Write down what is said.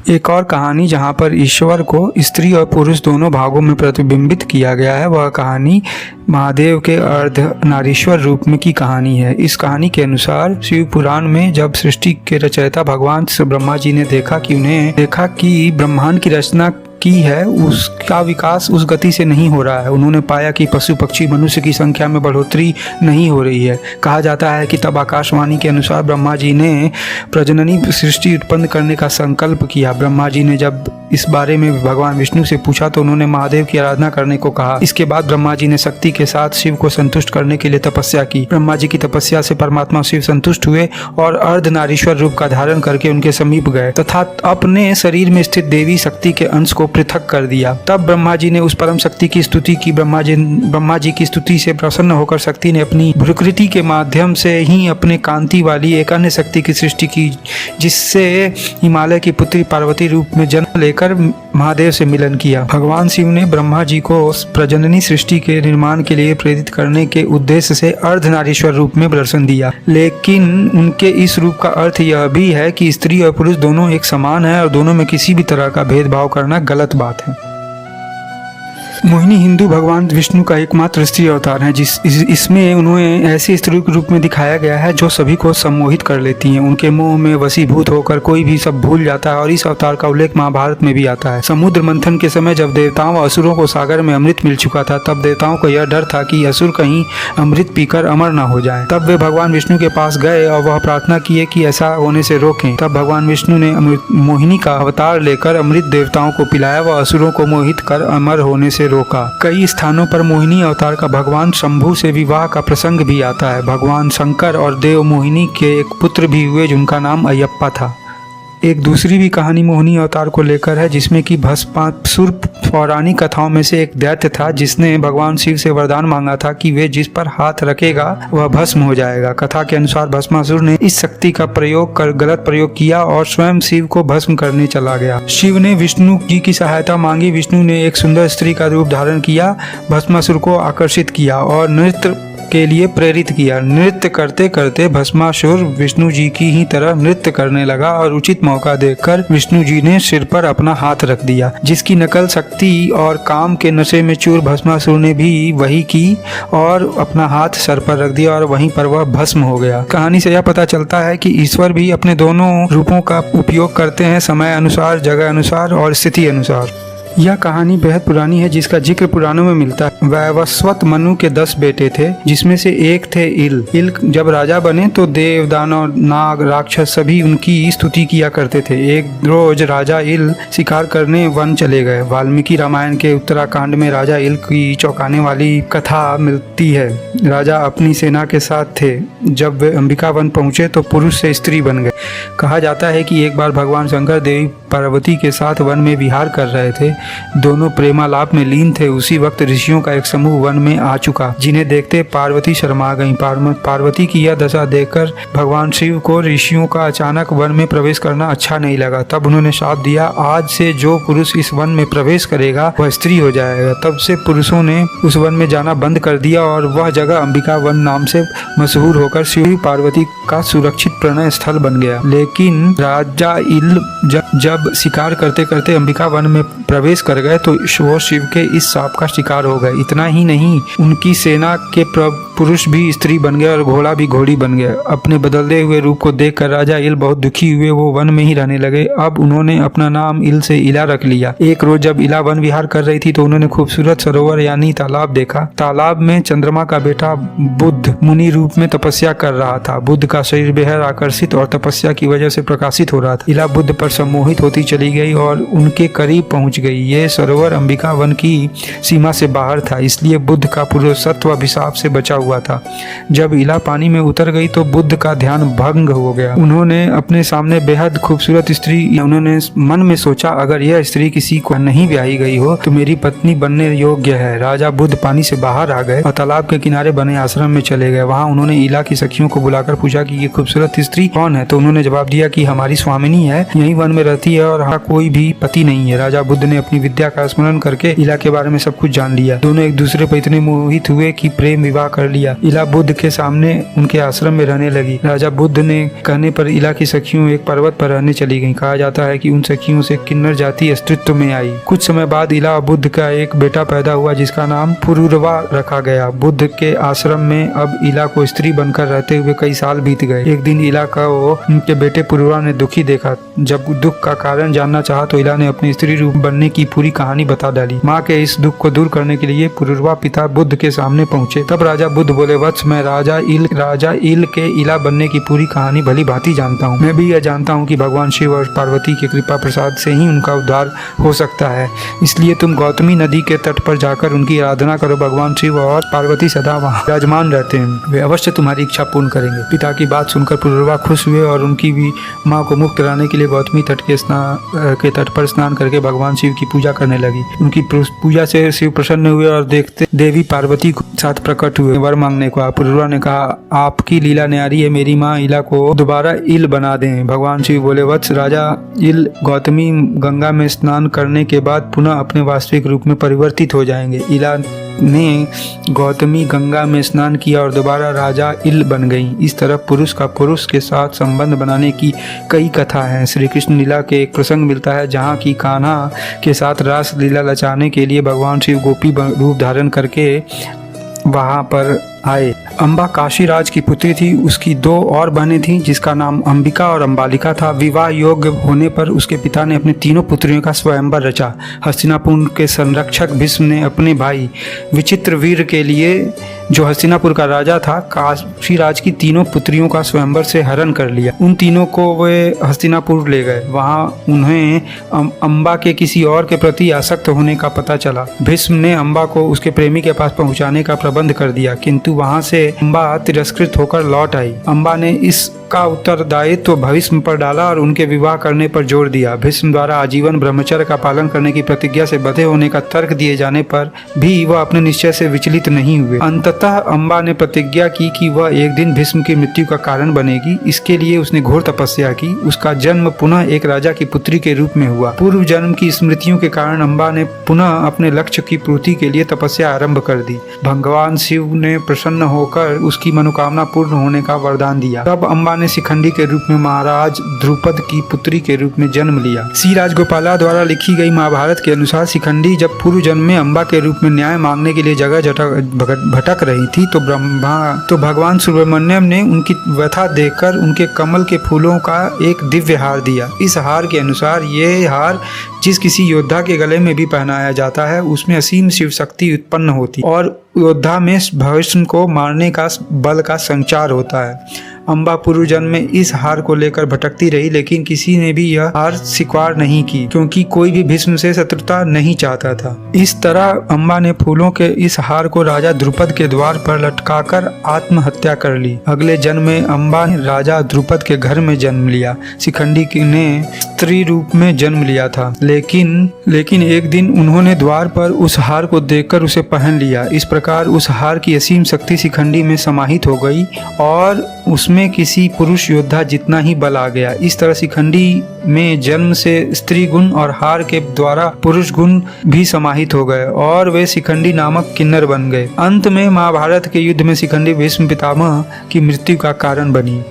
एक और कहानी जहाँ पर ईश्वर को स्त्री और पुरुष दोनों भागों में प्रतिबिंबित किया गया है, वह कहानी महादेव के अर्धनारीश्वर रूप में की कहानी है। इस कहानी के अनुसार शिव पुराण में जब सृष्टि के रचयिता भगवान ब्रह्मा जी ने देखा कि ब्रह्मांड की रचना की है, उसका विकास उस गति से नहीं हो रहा है। उन्होंने पाया कि पशु पक्षी मनुष्य की संख्या में बढ़ोतरी नहीं हो रही है। कहा जाता है कि तब आकाशवाणी के अनुसार ब्रह्मा जी ने प्रजननी सृष्टि उत्पन्न करने का संकल्प किया। ब्रह्मा जी ने जब इस बारे में भगवान विष्णु से पूछा तो उन्होंने महादेव की आराधना करने को कहा। इसके बाद ब्रह्मा जी ने शक्ति के साथ शिव को संतुष्ट करने के लिए तपस्या की। ब्रह्मा जी की तपस्या से परमात्मा शिव संतुष्ट हुए और अर्धनारीश्वर रूप का धारण करके उनके समीप गए तथा अपने शरीर में स्थित देवी शक्ति के अंश को पृथक कर दिया। तब ब्रह्मा जी ने उस परम शक्ति की स्तुति की। ब्रह्मा जी की स्तुति से प्रसन्न होकर शक्ति ने अपनी भ्रुकृति के माध्यम से ही अपने कांति वाली एक अन्य शक्ति की सृष्टि की, जिससे हिमालय की पुत्री पार्वती रूप में जन्म लेकर महादेव से मिलन किया। भगवान शिव ने ब्रह्मा जी को प्रजननी सृष्टि के निर्माण के लिए प्रेरित करने के उद्देश्य से अर्धनारीश्वर रूप में दर्शन दिया, लेकिन उनके इस रूप का अर्थ यह भी है कि स्त्री और पुरुष दोनों एक समान है और दोनों में किसी भी तरह का भेदभाव करना गलत बात है। मोहिनी हिंदू भगवान विष्णु का एकमात्र स्त्री अवतार है। इसमें उन्हें ऐसे स्त्री के रूप में दिखाया गया है जो सभी को सम्मोहित कर लेती हैं। उनके मोह में वशीभूत होकर कोई भी सब भूल जाता है और इस अवतार का उल्लेख महाभारत में भी आता है। समुद्र मंथन के समय जब देवताओं और असुरों को सागर में अमृत मिल चुका था, तब देवताओं को यह डर था कि असुर कहीं अमृत पीकर अमर न हो जाए। तब वे भगवान विष्णु के पास गए और वह प्रार्थना किए कि ऐसा होने से रोकें। तब भगवान विष्णु ने मोहिनी का अवतार लेकर अमृत देवताओं को पिलाया व असुरों को मोहित कर अमर होने से रोका। कई स्थानों पर मोहिनी अवतार का भगवान शंभु से विवाह का प्रसंग भी आता है। भगवान शंकर और देव मोहिनी के एक पुत्र भी हुए जिनका नाम अयप्पा था। एक दूसरी भी कहानी मोहिनी अवतार को लेकर है, जिसमें कि भस्मासुर पौराणिक कथाओं में से एक दैत्य था जिसने भगवान शिव से वरदान मांगा था कि वे जिस पर हाथ रखेगा वह भस्म हो जाएगा। कथा के अनुसार भस्मासुर ने इस शक्ति का प्रयोग कर गलत प्रयोग किया और स्वयं शिव को भस्म करने चला गया। शिव ने विष्णु जी की सहायता मांगी। विष्णु ने एक सुंदर स्त्री का रूप धारण किया, भस्मासुर को आकर्षित किया और नृत्य के लिए प्रेरित किया। नृत्य करते करते भस्मासुर विष्णु जी की ही तरह नृत्य करने लगा और उचित मौका देखकर विष्णु जी ने सिर पर अपना हाथ रख दिया, जिसकी नकल शक्ति और काम के नशे में चूर भस्मासुर ने भी वही की और अपना हाथ सर पर रख दिया और वहीं पर वह भस्म हो गया। कहानी से यह पता चलता है कि ईश्वर भी अपने दोनों रूपों का उपयोग करते हैं, समय अनुसार, जगह अनुसार और स्थिति अनुसार। यह कहानी बेहद पुरानी है, जिसका जिक्र पुराणों में मिलता है। वैवस्वत मनु के 10 बेटे थे, जिसमें से एक थे इल। इल जब राजा बने तो देव, दानव, नाग, राक्षस सभी उनकी स्तुति किया करते थे। एक रोज राजा इल शिकार करने वन चले गए। वाल्मीकि रामायण के उत्तराखंड में राजा इल की चौंकाने वाली कथा मिलती है। राजा अपनी सेना के साथ थे। जब वे अंबिका वन पहुंचे तो पुरुष से स्त्री बन गए। कहा जाता है कि एक बार भगवान शंकर देवी पार्वती के साथ वन में विहार कर रहे थे। दोनों प्रेमालाप में लीन थे। उसी वक्त ऋषियों का एक समूह वन में आ चुका, जिन्हें देखते पार्वती शर्मा गईं। पार्वती की यह दशा देखकर भगवान शिव को ऋषियों का अचानक वन में प्रवेश करना अच्छा नहीं लगा। तब उन्होंने शाप दिया, आज से जो पुरुष इस वन में प्रवेश करेगा वह स्त्री हो जाएगा। तब से पुरुषों ने उस वन में जाना बंद कर दिया और वह जगह अंबिका वन नाम से मशहूर होकर शिव पार्वती का सुरक्षित प्रणय स्थल बन गया। लेकिन राजा इल जब शिकार करते करते अंबिका वन में प्रवेश कर गए तो वो शिव के इस शाप का शिकार हो गए। इतना ही नहीं, उनकी सेना के पुरुष भी स्त्री बन गए और घोड़ा भी घोड़ी बन गया। अपने बदलते हुए रूप को देखकर राजा इल बहुत दुखी हुए। वो वन में ही रहने लगे। अब उन्होंने अपना नाम इल से इला रख लिया। एक रोज जब इला वन विहार कर रही थी तो उन्होंने खूबसूरत सरोवर यानी तालाब देखा। तालाब में चंद्रमा का बेटा बुद्ध मुनि रूप में तपस्या कर रहा था। बुद्ध का शरीर बेहद आकर्षित और तपस्या की वजह से प्रकाशित हो रहा था। इला बुद्ध पर सम्मोहित होती चली गई और उनके करीब पहुंच गई। ये सरोवर अंबिका वन की सीमा से बाहर था, इसलिए बुद्ध का पुरुषत्व अभिशाप से बचा हुआ था। जब इला पानी में उतर गई तो बुद्ध का ध्यान भंग हो गया। उन्होंने अपने सामने बेहद खूबसूरत स्त्री, उन्होंने मन में सोचा, अगर यह स्त्री किसी को नहीं ब्याही गई हो तो मेरी पत्नी बनने योग्य है। राजा बुद्ध पानी से बाहर आ गए और तालाब के किनारे बने आश्रम में चले गए। वहाँ उन्होंने इला की सखियों को बुलाकर पूछा कि ये खूबसूरत स्त्री कौन है। तो उन्होंने जवाब दिया कि हमारी स्वामिनी है, यही वन में रहती है और कोई भी पति नहीं है। राजा बुद्ध ने अपनी विद्या का स्मरण करके इला के बारे में सब कुछ जान लिया। दोनों एक दूसरे पर इतने मोहित हुए कि प्रेम विवाह कर लिया। इला बुद्ध के सामने उनके आश्रम में रहने लगी। राजा बुद्ध ने कहने पर इला की सखियों एक पर्वत पर रहने चली गईं। कहा जाता है कि उन सखियों से किन्नर जाति अस्तित्व में आई। कुछ समय बाद इला और बुद्ध का एक बेटा पैदा हुआ जिसका नाम पुरुरवा रखा गया। बुद्ध के आश्रम में अब इला को स्त्री बनकर रहते हुए कई साल बीत गए। एक दिन इला को उनके बेटे पुरुरवा ने दुखी देखा। जब दुख का कारण जानना चाहा तो इला ने अपने स्त्री रूप बनने की पूरी कहानी बता डाली। माँ के इस दुख को दूर करने के लिए पुरुरवा पिता बुद्ध के सामने पहुँचे। तब राजा बुद्ध बोले, वत्स, मैं राजा इल के इला बनने की पूरी कहानी भली भांति जानता हूँ। मैं भी यह जानता हूँ कि भगवान शिव और पार्वती के कृपा प्रसाद से ही उनका उद्धार हो सकता है। इसलिए तुम गौतमी नदी के तट पर जाकर उनकी आराधना करो। भगवान शिव और पार्वती सदा वहाँ विराजमान रहते हैं, वे अवश्य तुम्हारी इच्छा पूर्ण करेंगे। पिता की बात सुनकर पुरुरवा खुश हुए और उनकी भी माँ को मुक्त कराने के लिए गौतमी तट के तट पर स्नान करके भगवान शिव की पूजा करने लगी। उनकी पूजा से शिव प्रसन्न हुए और देखते देवी पार्वती के साथ प्रकट हुए वर मांगने को। पुरुरवा ने कहा, आपकी लीला न्यारी है, मेरी माँ इला को दोबारा इल बना दें। भगवान शिव बोले, वत्स, राजा इल गौतमी गंगा में स्नान करने के बाद पुनः अपने वास्तविक रूप में परिवर्तित हो जाएंगे। इला ने गौतमी गंगा में स्नान किया और दोबारा राजा इल बन गई। इस तरह पुरुष का पुरुष के साथ संबंध बनाने की कई कथा हैं। श्री कृष्ण लीला के एक प्रसंग मिलता है जहाँ की कान्हा के साथ रास लीला रचाने के लिए भगवान शिव गोपी रूप धारण करके वहाँ पर आए। अम्बा काशीराज की पुत्री थी। उसकी 2 और बहनें थीं जिसका नाम अंबिका और अंबालिका था। विवाह योग्य होने पर उसके पिता ने अपने तीनों पुत्रियों का स्वयंवर रचा। हस्तिनापुर के संरक्षक भीष्म ने अपने भाई विचित्रवीर के लिए, जो हस्तिनापुर का राजा था, काशीराज की तीनों पुत्रियों का स्वयंवर से हरण कर लिया। उन तीनों को वे हस्तिनापुर ले गए। वहाँ उन्हें अम्बा के किसी और के प्रति आसक्त होने का पता चला। भीष्म ने अम्बा को उसके प्रेमी के पास पहुँचाने का प्रबंध कर दिया, किंतु वहाँ से अम्बा तिरस्कृत होकर लौट आई। अम्बा ने इसका उत्तरदायित्व भीष्म पर डाला और उनके विवाह करने पर जोर दिया। भीष्म द्वारा आजीवन ब्रह्मचर्य का पालन करने की प्रतिज्ञा से बंधे होने का तर्क दिए जाने पर भी वह अपने निश्चय से विचलित नहीं हुए। अंततः अम्बा ने प्रतिज्ञा की कि वह एक दिन भीष्म की मृत्यु का कारण बनेगी। इसके लिए उसने घोर तपस्या की। उसका जन्म पुनः एक राजा की पुत्री के रूप में हुआ। पूर्व जन्म की स्मृतियों के कारण अम्बा ने पुनः अपने लक्ष्य की पूर्ति के लिए तपस्या आरंभ कर दी। भगवान शिव ने प्रसन्न होकर उसकी मनोकामना पूर्ण होने का वरदान दिया। तब अम्बा ने शिखंडी के रूप में महाराज ध्रुपद की पुत्री के रूप में जन्म लिया। श्री राजगोपाला द्वारा लिखी गई महाभारत के अनुसार शिखंडी जब पूर्व जन्म में अम्बा के रूप में न्याय मांगने के लिए जगह भटक रही थी तो भगवान सुब्रमण्यम ने उनकी व्यथा देखकर उनके कमल के फूलों का एक दिव्य हार दिया। इस हार के अनुसार ये हार जिस किसी योद्धा के गले में भी पहनाया जाता है उसमें असीम शिव शक्ति उत्पन्न होती और योद्धा में भविष्य को मारने का बल का संचार होता है। अम्बा पूर्व जन्म में इस हार को लेकर भटकती रही, लेकिन किसी ने भी यह हार स्वीकार नहीं की क्योंकि कोई भी भीष्म से शत्रुता नहीं चाहता था। इस तरह अम्बा ने फूलों के इस हार को राजा द्रुपद के द्वार पर लटकाकर आत्महत्या कर ली। अगले जन्म में अम्बा ने राजा द्रुपद के घर में जन्म लिया। शिखंडी ने स्त्री रूप में जन्म लिया था, लेकिन एक दिन उन्होंने द्वार पर उस हार को देखकर उसे पहन लिया। इस प्रकार उस हार की असीम शक्ति शिखंडी में समाहित हो गई और उसमें किसी पुरुष योद्धा जितना ही बल आ गया। इस तरह शिखंडी में जन्म से स्त्री गुण और हार के द्वारा पुरुष गुण भी समाहित हो गए और वे शिखंडी नामक किन्नर बन गए। अंत में महाभारत के युद्ध में शिखंडी भीष्म पितामह की मृत्यु का कारण बनी।